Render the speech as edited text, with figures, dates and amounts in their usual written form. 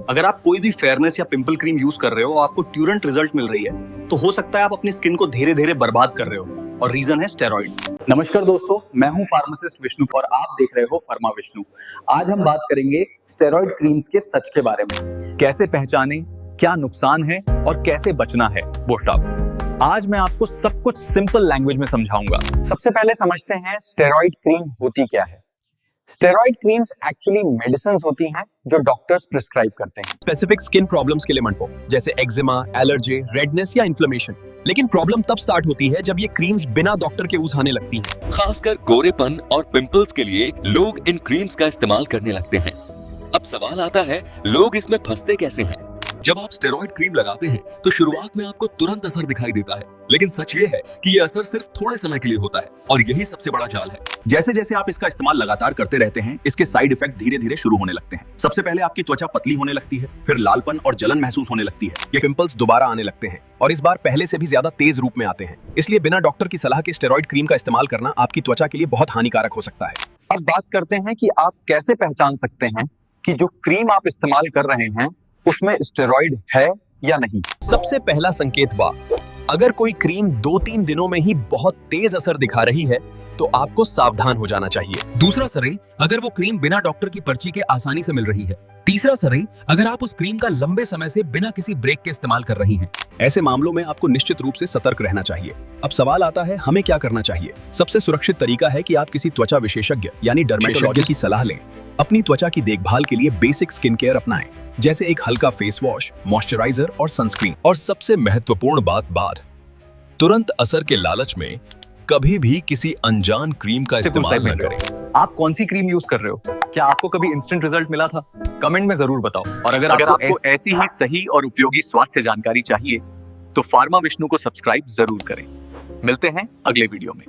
अगर आप कोई भी फेयरनेस या पिंपल क्रीम यूज कर रहे हो और आपको ट्यूरेंट रिजल्ट मिल रही है, तो हो सकता है आप अपनी स्किन को धीरे धीरे बर्बाद कर रहे हो, और रीजन है स्टेरॉइड। नमस्कार दोस्तों, मैं हूं फार्मासिस्ट विष्णु और आप देख रहे हो फर्मा विष्णु। आज हम बात करेंगे स्टेरॉइड क्रीम्स के सच के बारे में। कैसे पहचानें, क्या नुकसान है और कैसे बचना है वो स्टॉप। आज मैं आपको सब कुछ सिंपल लैंग्वेज में समझाऊंगा। सबसे पहले समझते हैं स्टेरॉइड क्रीम होती क्या है। स्टेरॉइड क्रीम्स एक्चुअली मेडिसिन्स होती हैं जो डॉक्टर्स प्रिस्क्राइब करते हैं स्पेसिफिक स्किन प्रॉब्लम्स के लिए मंडो, जैसे एक्जिमा, एलर्जी, रेडनेस या इन्फ्लेमेशन। लेकिन प्रॉब्लम तब स्टार्ट होती है जब ये क्रीम्स बिना डॉक्टर के यूज आने लगती हैं। खासकर गोरेपन और पिंपल्स के लिए लोग इन क्रीम्स का इस्तेमाल करने लगते हैं। अब सवाल आता है, लोग इसमें फंसते कैसे हैं? जब आप स्टेरॉइड क्रीम लगाते हैं तो शुरुआत में आपको तुरंत असर दिखाई देता है, लेकिन सच ये है कि ये असर सिर्फ थोड़े समय के लिए होता है, और यही सबसे बड़ा जाल है। जैसे जैसे आप इसका इस्तेमाल लगातार करते रहते हैं, इसके साइड इफेक्ट धीरे धीरे शुरू होने लगते हैं। सबसे पहले आपकी त्वचा पतली होने लगती है, फिर लालपन और जलन महसूस होने लगती है। ये पिंपल्स दोबारा आने लगते हैं और इस बार पहले से भी ज्यादा तेज रूप में आते हैं। इसलिए बिना डॉक्टर की सलाह के स्टेरॉइड क्रीम का इस्तेमाल करना आपकी त्वचा के लिए बहुत हानिकारक हो सकता है। अब बात करते हैं कि आप कैसे पहचान सकते हैं कि जो क्रीम आप इस्तेमाल कर रहे हैं उसमें स्टेरॉइड है या नहीं। सबसे पहला संकेत अगर कोई क्रीम 2-3 दिनों में ही बहुत तेज असर दिखा रही है तो आपको सावधान हो जाना चाहिए। दूसरा सरे, अगर वो क्रीम बिना डॉक्टर की पर्ची के आसानी से मिल रही है। तीसरा सरे, अगर आप उस क्रीम का लंबे समय से बिना किसी ब्रेक के इस्तेमाल कर रही हैं। ऐसे मामलों में आपको निश्चित रूप से सतर्क रहना चाहिए। अब सवाल आता है, हमें क्या करना चाहिए? सबसे सुरक्षित तरीका है कि आप किसी त्वचा विशेषज्ञ यानी डर्मेटोलॉजिस्ट की सलाह लें। अपनी त्वचा की देखभाल के लिए बेसिक स्किन केयर अपनाएं, जैसे एक हल्का फेस वॉश, मॉइस्चराइजर और सनस्क्रीन। और सबसे महत्वपूर्ण बात, तुरंत असर के लालच में कभी भी किसी अनजान क्रीम का इस्तेमाल न करें। आप कौन सी क्रीम यूज कर रहे हो? क्या आपको कभी इंस्टेंट रिजल्ट मिला था? कमेंट में जरूर बताओ। और अगर आपको ऐसी ही सही और उपयोगी स्वास्थ्य जानकारी चाहिए तो फार्मा विष्णु को सब्सक्राइब जरूर करें। मिलते हैं अगले वीडियो में।